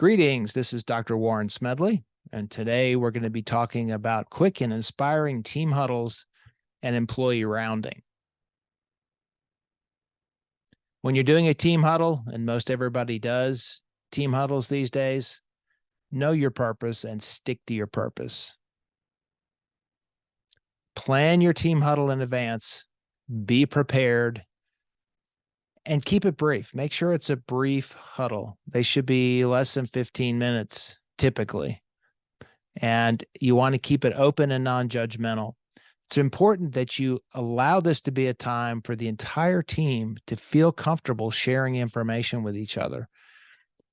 Greetings, this is Dr. Warren Smedley, and today we're going to be talking about quick and inspiring team huddles and employee rounding. When you're doing a team huddle, and most everybody does team huddles these days, know your purpose and stick to your purpose. Plan your team huddle in advance, be prepared, and keep it brief. Make sure it's a brief huddle. They should be less than 15 minutes typically. And you want to keep it open and non-judgmental. It's important that you allow this to be a time for the entire team to feel comfortable sharing information with each other.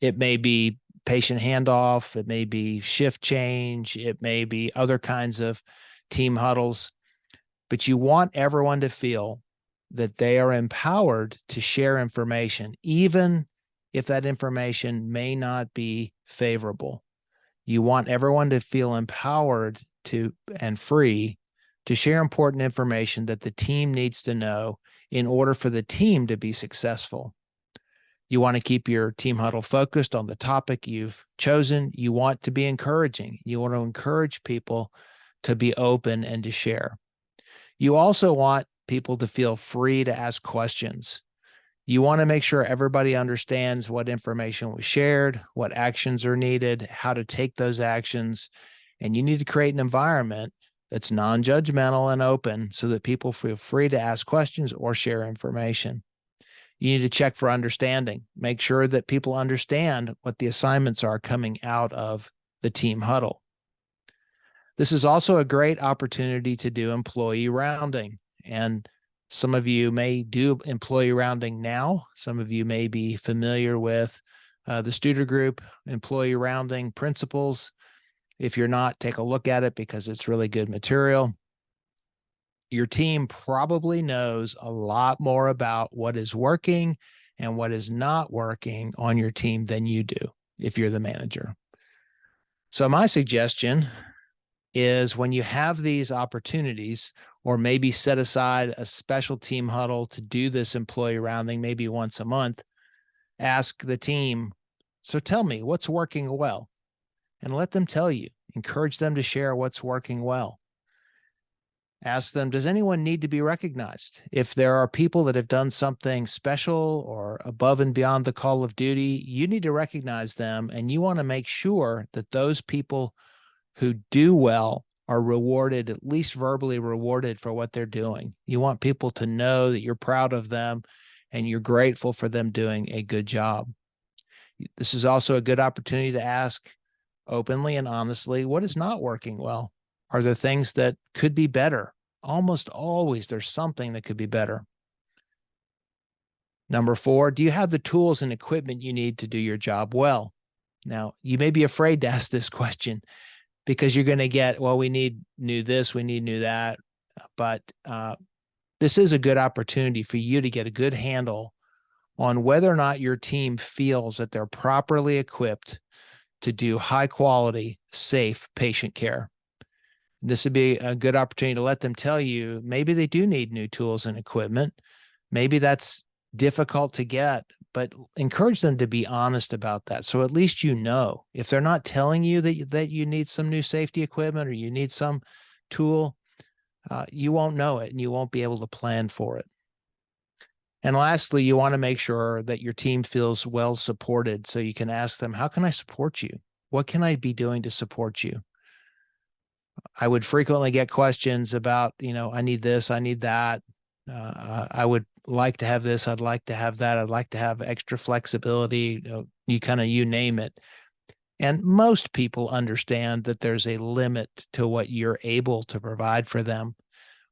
It may be patient handoff, it may be shift change, it may be other kinds of team huddles, but you want everyone to feel that they are empowered to share information, even if that information may not be favorable. You want everyone to feel empowered to and free to share important information that the team needs to know in order for the team to be successful. You want to keep your team huddle focused on the topic you've chosen. You want to be encouraging. You want to encourage people to be open and to share. You also want people to feel free to ask questions. You want to make sure everybody understands what information was shared, what actions are needed, how to take those actions, and you need to create an environment that's non-judgmental and open so that people feel free to ask questions or share information. You need to check for understanding. Make sure that people understand what the assignments are coming out of the team huddle. This is also a great opportunity to do employee rounding. And some of you may do employee rounding now. Some of you may be familiar with the Studer Group employee rounding principles. If you're not, take a look at it because it's really good material. Your team probably knows a lot more about what is working and what is not working on your team than you do if you're the manager. So my suggestion is when you have these opportunities, or maybe set aside a special team huddle to do this employee rounding maybe once a month, ask the team, so tell me what's working well, and let them tell you. Encourage them to share what's working well. Ask them, does anyone need to be recognized? If there are people that have done something special or above and beyond the call of duty, you need to recognize them, and you want to make sure that those people who do well are rewarded, at least verbally rewarded for what they're doing. You want people to know that you're proud of them and you're grateful for them doing a good job. This is also a good opportunity to ask openly and honestly, what is not working well? Are there things that could be better? Almost always there's something that could be better. Number 4, do you have the tools and equipment you need to do your job well? Now, you may be afraid to ask this question, because you're going to get, well, we need new this, we need new that. But this is a good opportunity for you to get a good handle on whether or not your team feels that they're properly equipped to do high quality, safe patient care. This would be a good opportunity to let them tell you, maybe they do need new tools and equipment. Maybe that's difficult to get, but encourage them to be honest about that. So at least you know. If they're not telling you that you need some new safety equipment or you need some tool, you won't know it and you won't be able to plan for it. And lastly, you want to make sure that your team feels well supported. So you can ask them, how can I support you? What can I be doing to support you? I would frequently get questions about, I need this, I need that. I would like to have this, I'd like to have that, I'd like to have extra flexibility, you name it. And most people understand that there's a limit to what you're able to provide for them.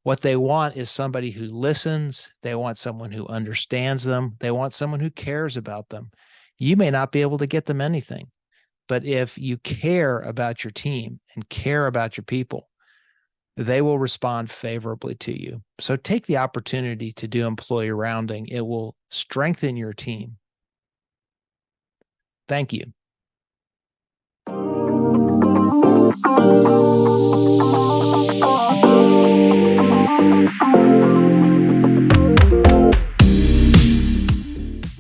What they want is somebody who listens. They want someone who understands them. They want someone who cares about them. You may not be able to get them anything, but if you care about your team and care about your people, they will respond favorably to you. So take the opportunity to do employee rounding. It will strengthen your team. Thank you.